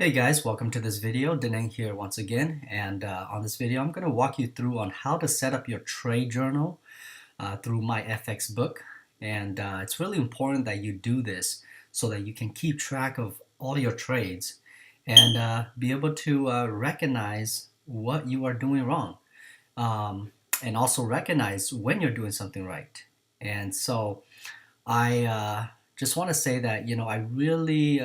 Hey guys, welcome to this video. Deneng here once again, and on this video I'm going to walk you through on how to set up your trade journal through Myfxbook. And it's really important that you do this so that you can keep track of all your trades and be able to recognize what you are doing wrong, and also recognize when you're doing something right. And so I just want to say that I really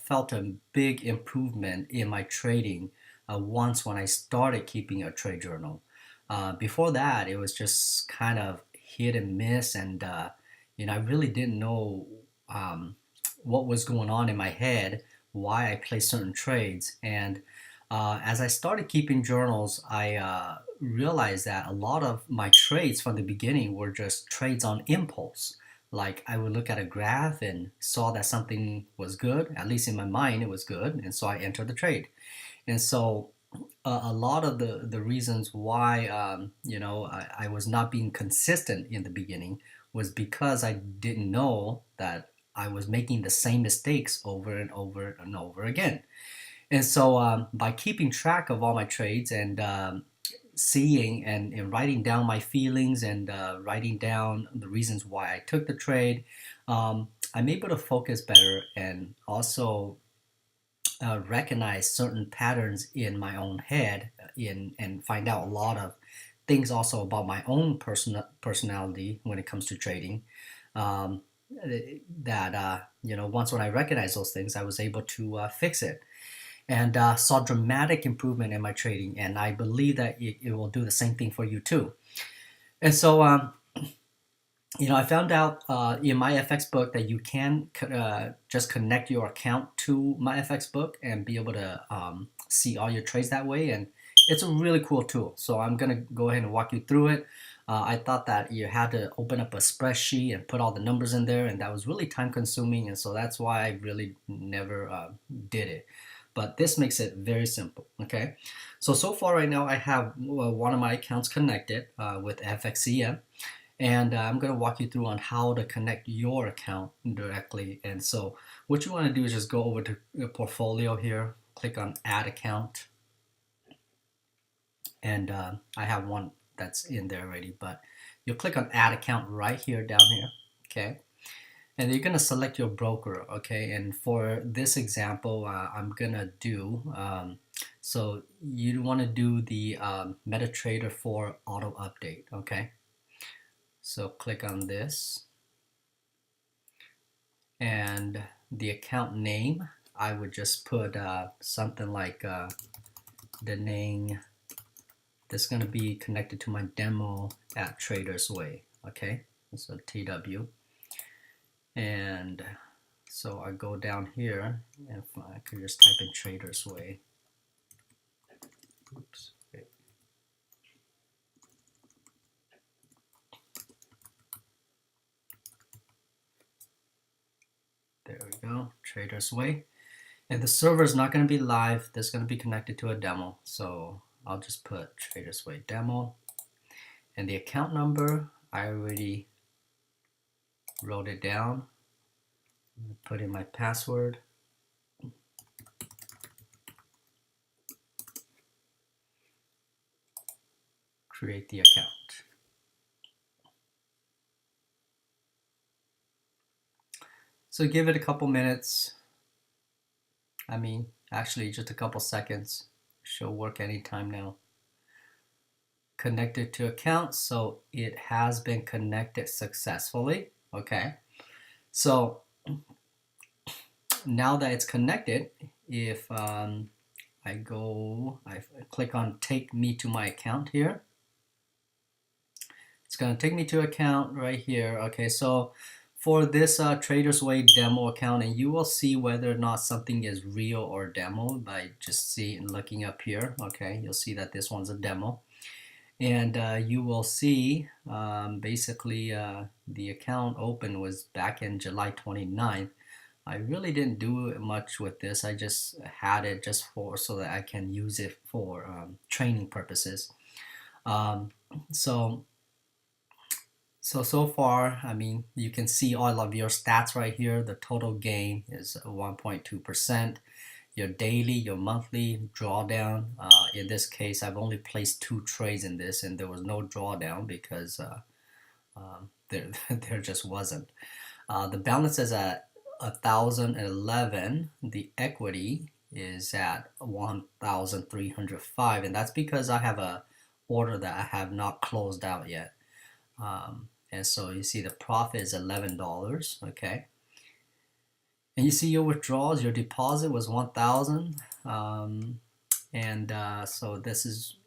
felt a big improvement in my trading once when I started keeping a trade journal. Before that, it was just kind of hit and miss, and I really didn't know what was going on in my head, why I placed certain trades, and as I started keeping journals, I realized that a lot of my trades from the beginning were just trades on impulse. Like I would look at a graph and saw that something was good, at least in my mind it was good, and so I entered the trade. And so a lot of the reasons why I was not being consistent in the beginning was because I didn't know that I was making the same mistakes over and over and over again. And so by keeping track of all my trades and seeing and writing down my feelings and writing down the reasons why I took the trade, I'm able to focus better and also recognize certain patterns in my own head and find out a lot of things also about my own personality when it comes to trading. Um, that once when I recognized those things, I was able to fix it and saw dramatic improvement in my trading. And I believe that it will do the same thing for you too. And so, I found out in Myfxbook that you can just connect your account to Myfxbook and be able to see all your trades that way. And it's a really cool tool. So I'm going to go ahead and walk you through it. I thought that you had to open up a spreadsheet and put all the numbers in there, and that was really time consuming. And so that's why I really never did it. But this makes it very simple, okay? So far right now I have one of my accounts connected with FXCM, and I'm going to walk you through on how to connect your account directly. And so what you want to do is just go over to your portfolio here, click on add account, and I have one that's in there already, but you'll click on add account right here down here, okay? And you're going to select your broker, okay? And for this example, I'm going to do, so you want to do the MetaTrader 4 auto update, okay? So click on this. And the account name, I would just put something like the name that's going to be connected to my demo at Traders Way, okay? So TW. And so I go down here, and I could just type in Traders Way. Oops. Wait. There we go, Traders Way. And the server is not going to be live. That's going to be connected to a demo. So I'll just put Traders Way demo. And the account number, I already wrote it down. Put in my password. Create the account. So give it a couple minutes. I mean, actually just a couple seconds. Should work anytime now. Connected to account, so it has been connected successfully. Okay, so now that it's connected, if I click on take me to my account here, it's going to take me to account right here. Okay, so for this Traders Way demo account, and you will see whether or not something is real or demo by just looking up here. Okay, you'll see that this one's a demo. And you will see basically the account open was back in July 29th. I really didn't do much with this. I just had it just so that I can use it for training purposes. So far, I mean, you can see all of your stats right here. The total gain is 1.2%. your daily, your monthly drawdown. In this case, I've only placed 2 trades in this, and there was no drawdown because there just wasn't. The balance is at 1,011. The equity is at 1,305, and that's because I have a order that I have not closed out yet. And so you see the profit is $11. Okay. And you see your withdrawals, your deposit was 1,000, and so this is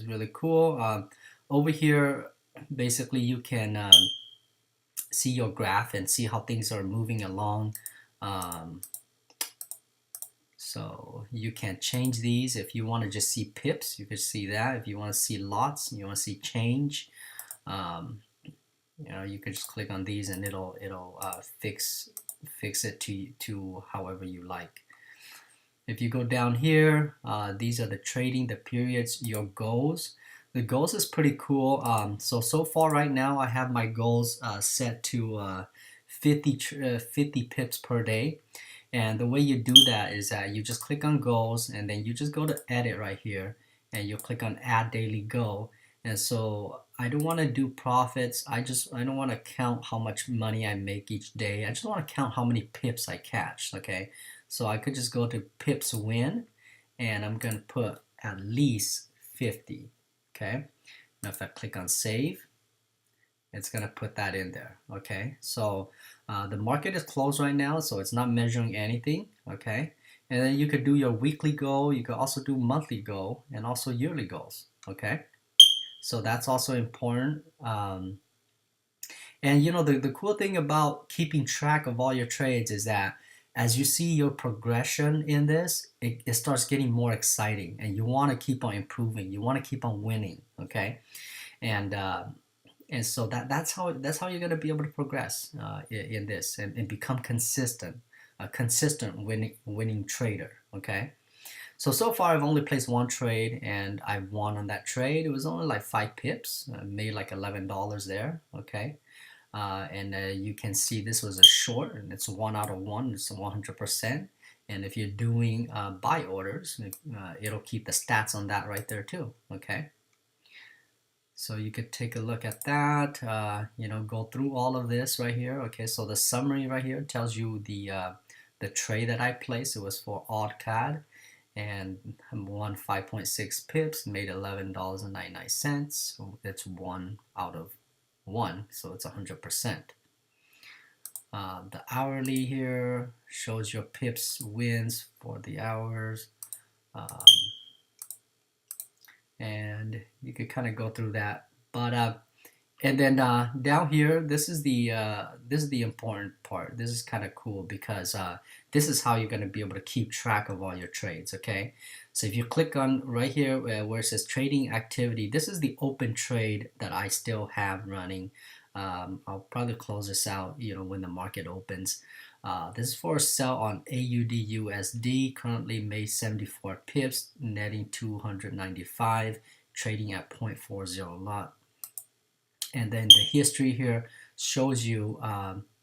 really cool. Over here, basically, you can see your graph and see how things are moving along. So you can change these. If you want to just see pips, you can see that. If you want to see lots, you want to see change, you could just click on these and it'll fix it to however you like. If you go down here, these are the trading, the periods, your goals. The goals is pretty cool. So far right now I have my goals set to 50 pips per day. And the way you do that is that you just click on goals and then you just go to edit right here and you click on add daily goal. And so I don't want to do profits. I don't want to count how much money I make each day. I just want to count how many pips I catch. Okay, so I could just go to pips win and I'm going to put at least 50. Okay, now if I click on save, it's going to put that in there. Okay, so the market is closed right now, so it's not measuring anything. Okay, and then you could do your weekly goal, you could also do monthly goal and also yearly goals. Okay, so that's also important. And the cool thing about keeping track of all your trades is that as you see your progression in this, it starts getting more exciting and you want to keep on improving, you want to keep on winning. Okay, and so that's how you're going to be able to progress in this and become consistent, a consistent winning trader. Okay, so far I've only placed 1 trade and I won on that trade. It was only like 5 pips. I made like $11 there. Okay, and you can see this was a short and it's 1 out of 1. It's 100%. And if you're doing buy orders, it'll keep the stats on that right there too. Okay. So you could take a look at that, go through all of this right here. Okay, so the summary right here tells you the trade that I placed. It was for AutoCAD and won 5.6 pips, made $11.99. So it's 1 out of 1, so it's 100%. The hourly here shows your pips wins for the hours. And you could kind of go through that, but and then down here, this is the important part. This is kind of cool because this is how you're going to be able to keep track of all your trades. Okay, so if you click on right here where it says trading activity, this is the open trade that I still have running. I'll probably close this out when the market opens. This is for a sell on AUD USD, currently made 74 pips, netting 295, trading at 0.40 lot. And then the history here shows you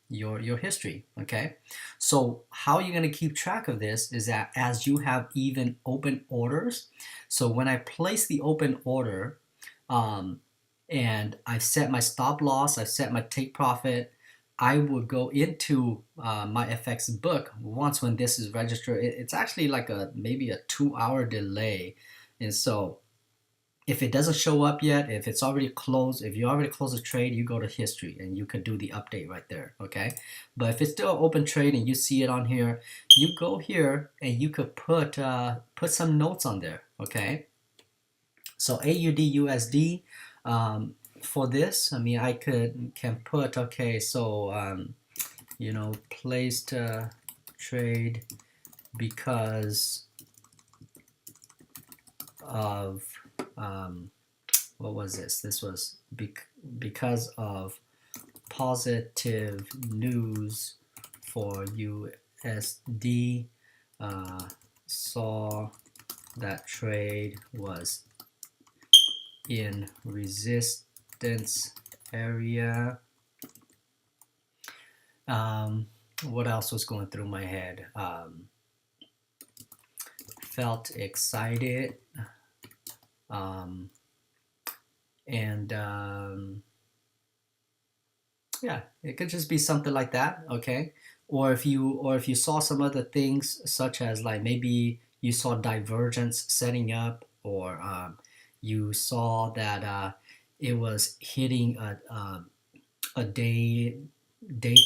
your history. Okay, so how you're going to keep track of this is that as you have even open orders, so when I place the open order and I've set my stop loss, I've set my take profit, I would go into Myfxbook once when this is registered. It's actually like maybe a 2-hour delay, and so if it doesn't show up yet, if it's already closed, if you already closed a trade, you go to history and you could do the update right there. Okay, but if it's still an open trade and you see it on here, you go here and you could put some notes on there. Okay, so AUD USD. For this, I mean, I can put, okay, so placed trade because of what was this? This was because of positive news for USD. Saw that trade was in resistance area. What else was going through my head? felt excited, um, and yeah, it could just be something like that, okay? Or if you saw some other things such as like maybe you saw divergence setting up, or you saw that it was hitting a day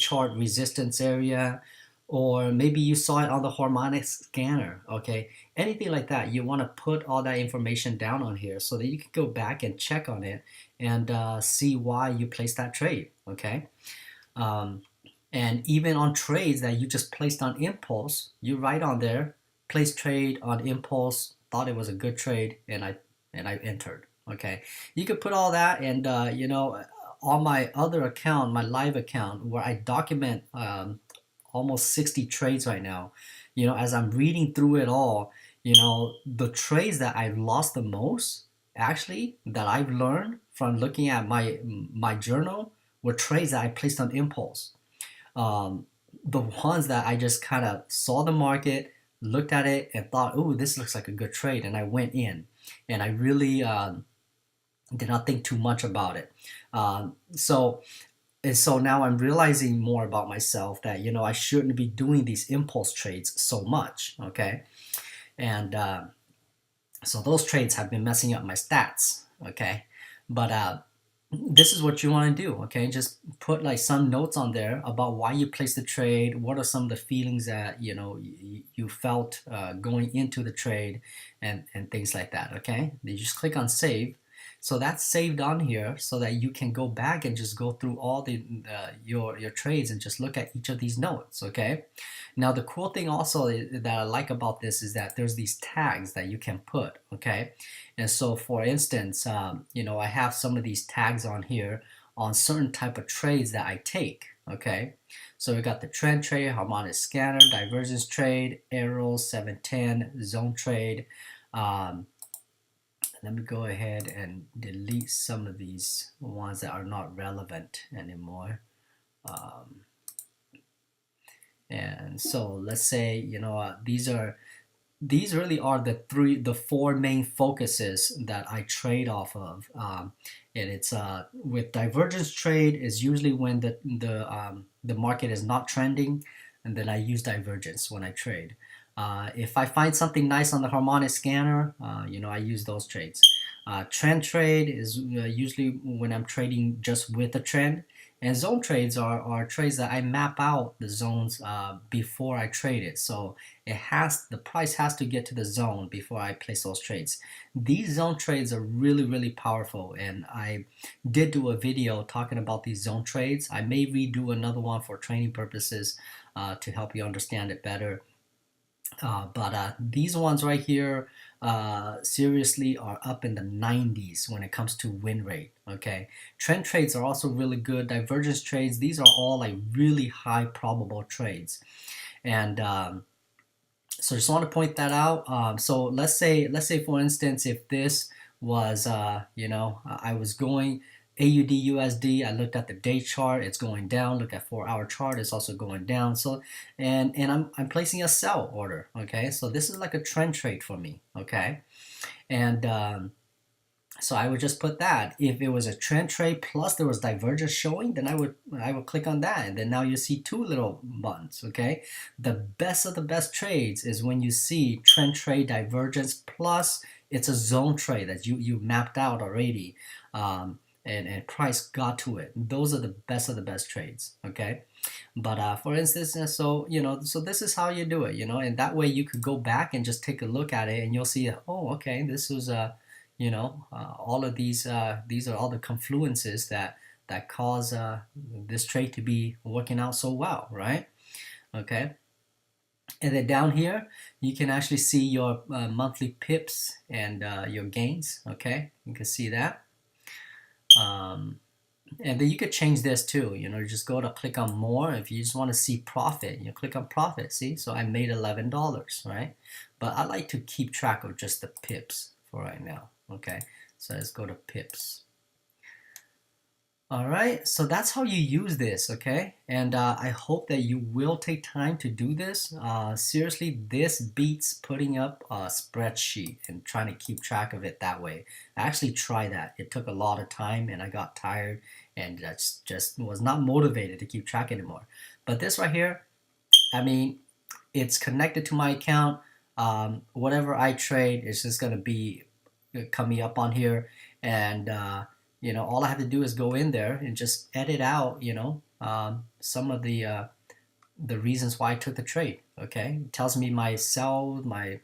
chart resistance area, or maybe you saw it on the harmonic scanner, okay? Anything like that, you want to put all that information down on here so that you can go back and check on it and see why you placed that trade, okay? um, and even on trades that you just placed on impulse, you write on there, place trade on impulse, thought it was a good trade, and I entered. Okay, you could put all that, and on my other account, my live account, where I document almost 60 trades right now. As I'm reading through it all, the trades that I've lost the most, actually, that I've learned from looking at my journal, were trades that I placed on impulse. Um, the ones that I just kind of saw the market, looked at it, and thought, "Oh, this looks like a good trade," and I went in, and I really did not think too much about it. So now I'm realizing more about myself, that I shouldn't be doing these impulse trades so much. Okay, and so those trades have been messing up my stats. Okay, but this is what you want to do. Okay, just put like some notes on there about why you placed the trade, what are some of the feelings that you felt going into the trade, and things like that. Okay, you just click on save. So that's saved on here so that you can go back and just go through all your trades and just look at each of these notes. Okay, now the cool thing also that I like about this is that there's these tags that you can put. Okay, and so, for instance, I have some of these tags on here on certain type of trades that I take. Okay, so we got the trend trade, harmonic scanner, divergence trade, arrows, 710, zone trade. Let me go ahead and delete some of these ones that are not relevant anymore. And so let's say these really are the four main focuses that I trade off of. And it's with divergence trade is usually when the market is not trending, and then I use divergence when I trade. If I find something nice on the harmonic scanner, I use those trades. Trend trade is usually when I'm trading just with a trend. And zone trades are trades that I map out the zones before I trade it. So the price has to get to the zone before I place those trades. These zone trades are really, really powerful, and I did do a video talking about these zone trades. I may redo another one for training purposes to help you understand it better. But these ones right here seriously are up in the 90s when it comes to win rate. Okay, trend trades are also really good. Divergence trades, these are all like really high probable trades. And so just want to point that out. So let's say for instance, if this was I was going AUD USD, I looked at the day chart, it's going down. Look at 4-hour chart, it's also going down. So and I'm placing a sell order. Okay, so this is like a trend trade for me. Okay, and so I would just put that. If it was a trend trade plus there was divergence showing, then I would click on that, and then now you see two little buttons. Okay, the best of the best trades is when you see trend trade divergence plus it's a zone trade that you mapped out already, and price got to it. Those are the best of the best trades. Okay, but for instance, so this is how you do it. And that way you could go back and just take a look at it, and you'll see, oh, okay, this was all of these are all the confluences that cause this trade to be working out so well, right? Okay, and then down here you can actually see your monthly pips and your gains. Okay, you can see that, and then you could change this too. Just go to click on more. If you just want to see profit, you click on profit. See, so I made $11, right? But I like to keep track of just the pips for right now. Okay, so let's go to pips. All right, so that's how you use this, okay? And I hope that you will take time to do this. Seriously, this beats putting up a spreadsheet and trying to keep track of it that way. I actually tried that. It took a lot of time and I got tired and just was not motivated to keep track anymore. But this right here, I mean, it's connected to my account. Whatever I trade is just gonna be coming up on here, and all I have to do is go in there and just edit out, some of the reasons why I took the trade. Okay, it tells me my sell, my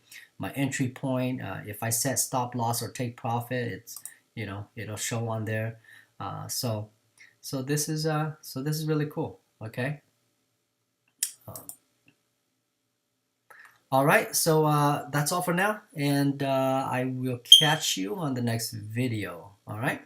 entry point. If I set stop loss or take profit, it'll show on there. So this is really cool. Okay. Um, All right, so that's all for now, and I will catch you on the next video. All right.